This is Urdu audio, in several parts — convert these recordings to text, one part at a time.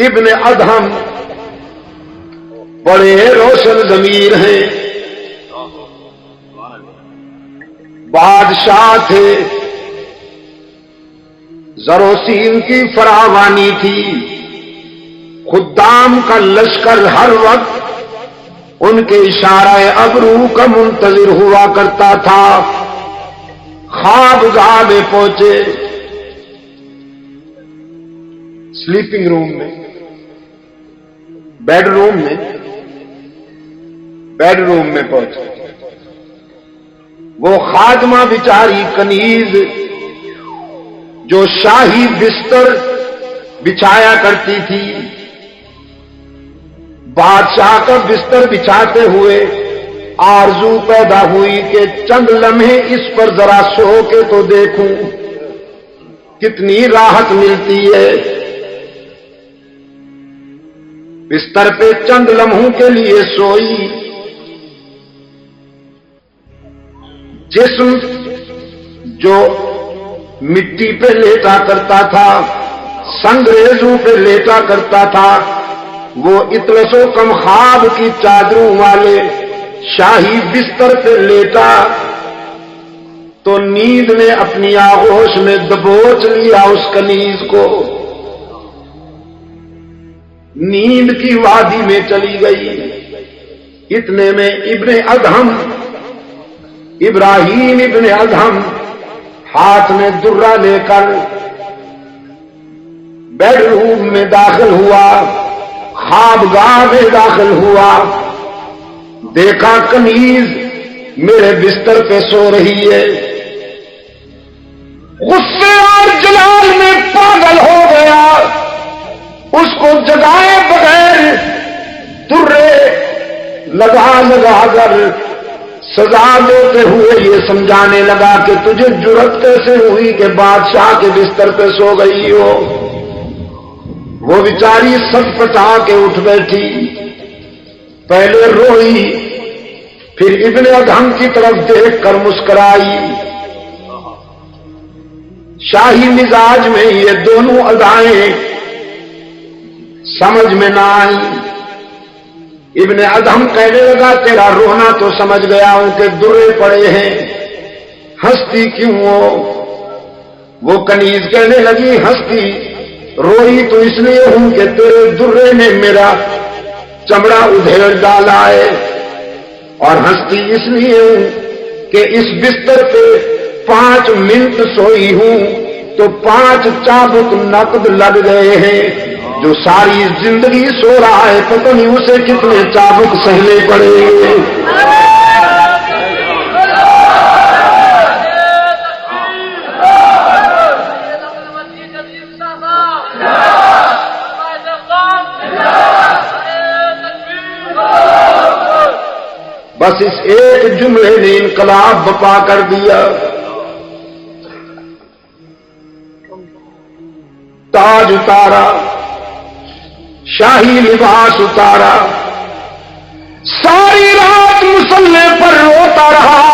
ابن ادہم بڑے روشن ضمیر ہیں، بادشاہ تھے، زر و سیم کی فراوانی تھی، خدام کا لشکر ہر وقت ان کے اشارہ ابرو کا منتظر ہوا کرتا تھا۔ خواب گاہ میں پہنچے، سلیپنگ روم میں، بیڈ روم میں پہنچے۔ وہ خادمہ بیچاری کنیز جو شاہی بستر بچھایا کرتی تھی، بادشاہ کا بستر بچھاتے ہوئے آرزو پیدا ہوئی کہ چند لمحے اس پر ذرا سو کے تو دیکھوں کتنی راحت ملتی ہے۔ بستر پہ چند لمحوں کے لیے سوئی، جسم جو مٹی پہ لیٹا کرتا تھا، سنگریزوں پہ لیٹا کرتا تھا، وہ اطلس و کم خواب کی چادروں والے شاہی بستر پہ لیٹا تو نیند نے اپنی آغوش میں دبوچ لیا اس کنیز کو، نیند کی وادی میں چلی گئی۔ اتنے میں ابن ادہم، ابراہیم ابن ادہم ہاتھ میں درہ لے کر بیڈ روم میں داخل ہوا، خوابگاہ میں داخل ہوا، دیکھا کنیز میرے بستر پہ سو رہی ہے۔ غصے اور جلال میں پاگل ہو گیا، اس کو جگائے بغیر درے لگا کر سزا دیتے ہوئے یہ سمجھانے لگا کہ تجھے جرأت کیسے ہوئی کہ بادشاہ کے بستر پہ سو گئی ہو۔ وہ بیچاری سٹ پٹا کے اٹھ بیٹھی، پہلے روئی، پھر ابن ادہم کی طرف دیکھ کر مسکرائی۔ شاہی مزاج میں یہ دونوں ادائیں سمجھ میں نہ آئی۔ ابن ادہم کہنے لگا تیرا رونا تو سمجھ گیا ہوں کہ درے پڑے ہیں، ہنستی کیوں ہو؟ وہ کنیز کہنے لگی ہنستی روئی تو اس لیے ہوں کہ تیرے درے نے میرا چمڑا ادھیڑ ڈالا ہے، اور ہنستی اس لیے ہوں کہ اس بستر پہ 5 منٹ سوئی ہوں تو 5 چابک نقد لگ گئے ہیں۔ جو ساری زندگی سو رہا ہے پتہ نہیں اسے کتنے چابک سہنے پڑے گے۔ بس اس ایک جملے نے انقلاب بپا کر دیا۔ تاج اتارا، شاہی لباس اتارا، ساری رات مصلے پر روتا رہا،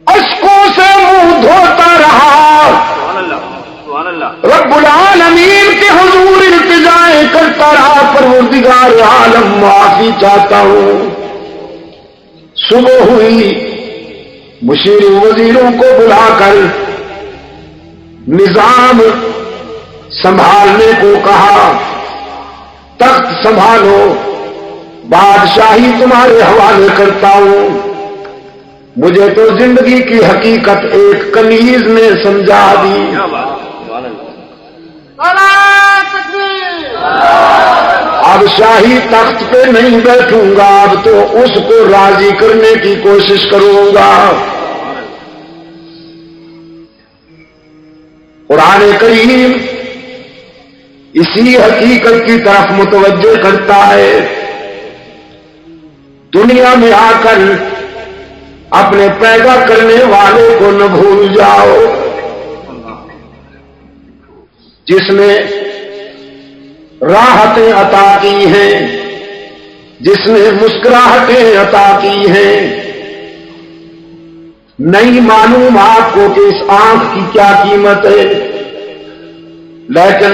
اشکوں سے منہ دھوتا رہا، رب العالمین کے حضور التجائیں کرتا رہا، پروردگار عالم معافی چاہتا ہوں۔ صبح ہوئی، مشیر وزیروں کو بلا کر نظام سنبھالنے کو کہا، تخت سنبھالو، بادشاہی تمہارے حوالے کرتا ہوں۔ مجھے تو زندگی کی حقیقت ایک کنیز نے سمجھا دی۔ اب شاہی تخت پہ نہیں بیٹھوں گا، اب تو اس کو راضی کرنے کی کوشش کروں گا۔ قرآن کریم اسی حقیقت کی طرف متوجہ کرتا ہے۔ دنیا میں آ کر اپنے پیدا کرنے والے کو نہ بھول جاؤ، جس نے راحتیں عطا کی ہیں، جس نے مسکراہٹیں عطا کی ہیں۔ نہیں معلوم آپ کو کہ اس آنکھ کی کیا قیمت ہے، لیکن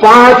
5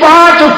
5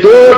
2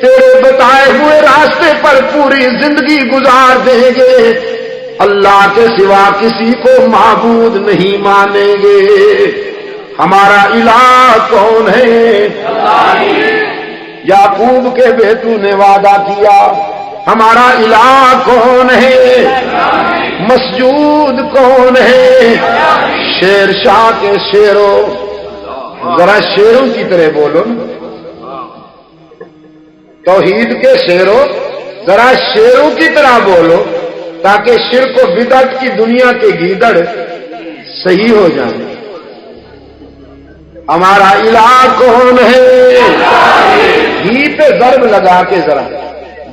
تیرے بتائے ہوئے راستے پر پوری زندگی گزار دیں گے، اللہ کے سوا کسی کو معبود نہیں مانیں گے۔ ہمارا الہ کون ہے؟ یعقوب کے بیٹوں نے وعدہ کیا، ہمارا الہ کون ہے؟ مسجود کون ہے؟ شیر شاہ کے شیروں، ذرا شیروں کی طرح بولو، توحید کے شیروں ذرا شیروں کی طرح بولو، تاکہ شرک و بدعت کی دنیا کے گیدڑ صحیح ہو جائیں۔ ہمارا الہ کون ہے؟ گھی پہ ضرب لگا کے ذرا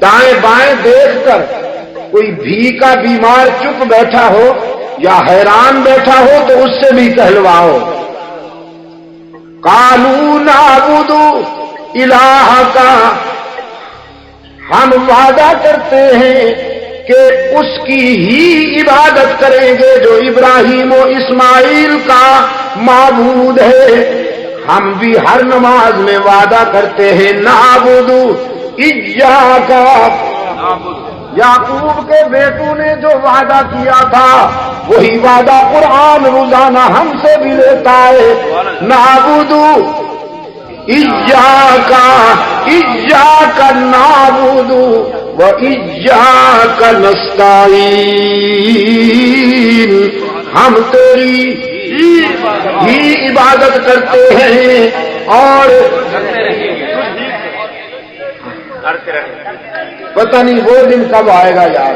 دائیں بائیں دیکھ کر کوئی بھی کا بیمار چپ بیٹھا ہو یا حیران بیٹھا ہو تو اس سے بھی کہلواؤ، قالوا نعبد الہ کا، ہم وعدہ کرتے ہیں کہ اس کی ہی عبادت کریں گے جو ابراہیم و اسماعیل کا معبود ہے۔ ہم بھی ہر نماز میں وعدہ کرتے ہیں نعبد ایاک، یعقوب کے بیٹوں نے جو وعدہ کیا تھا وہی وعدہ قرآن روزانہ ہم سے بھی لیتا ہے، نعبد ایاک، ایاک نعبد و ایاک نستعین، ہم تیری ہی عبادت کرتے ہیں اور پتہ نہیں وہ دن کب آئے گا یار،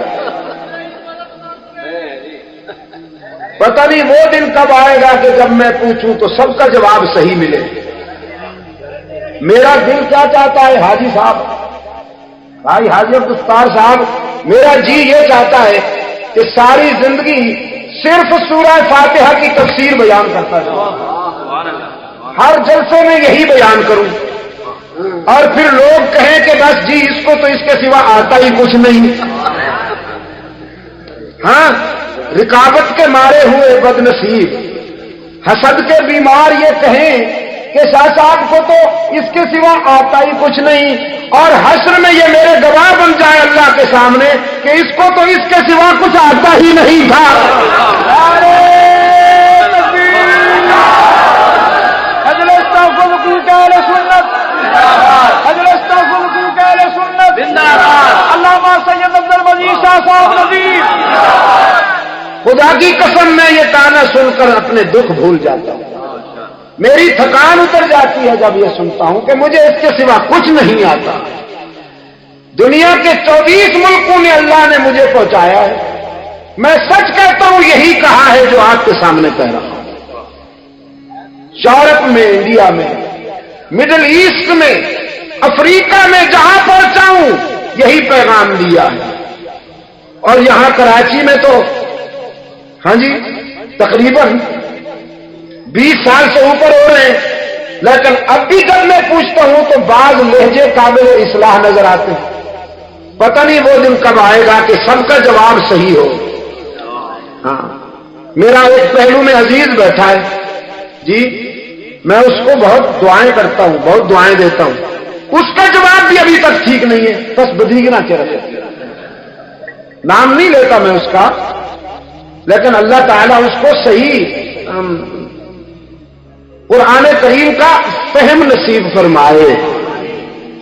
پتہ نہیں وہ دن کب آئے گا کہ جب میں پوچھوں تو سب کا جواب صحیح ملے۔ میرا دل کیا چاہتا ہے حاجی صاحب، بھائی حاجی عبدالستار صاحب، میرا جی یہ چاہتا ہے کہ ساری زندگی صرف سورہ فاتحہ کی تفسیر بیان کرتا ہے، ہر جلسے میں یہی بیان کروں، اور پھر لوگ کہیں کہ بس جی اس کو تو اس کے سوا آتا ہی کچھ نہیں۔ ہاں، رکابت کے مارے ہوئے بد نصیب، حسد کے بیمار یہ کہیں کہ شاہ صاحب کو تو اس کے سوا آتا ہی کچھ نہیں، اور حشر میں یہ میرے گواہ بن جائے اللہ کے سامنے کہ اس کو تو اس کے سوا کچھ آتا ہی نہیں تھا۔ علامہ سید عبد العزیز شاہ صاحب نبی، خدا کی قسم میں یہ گانا سن کر اپنے دکھ بھول جاتا ہوں، میری تھکان اتر جاتی ہے جب یہ سنتا ہوں کہ مجھے اس کے سوا کچھ نہیں آتا۔ دنیا کے 24 ملکوں میں اللہ نے مجھے پہنچایا ہے، میں سچ کہتا ہوں یہی کہا ہے جو آپ کے سامنے کہہ رہا ہوں۔ یورپ میں، انڈیا میں، مڈل ایسٹ میں، افریقہ میں جہاں پہنچا ہوں یہی پیغام دیا ہے، اور یہاں کراچی میں تو ہاں جی تقریباً 20 سال سے اوپر ہو رہے ہیں، لیکن اب بھی جب میں پوچھتا ہوں تو بعض لہجے قابل اصلاح نظر آتے ہیں۔ پتہ نہیں وہ دن کب آئے گا کہ سب کا جواب صحیح ہو۔ ہاں، میرا ایک پہلو میں عزیز بیٹھا ہے جی، میں اس کو بہت دعائیں کرتا ہوں، بہت دعائیں دیتا ہوں، اس کا جواب بھی ابھی تک ٹھیک نہیں ہے، بس بدیگنا چہرہ، نام نہیں لیتا میں اس کا، لیکن اللہ تعالیٰ اس کو صحیح قرآن کریم کا فہم نصیب فرمائے۔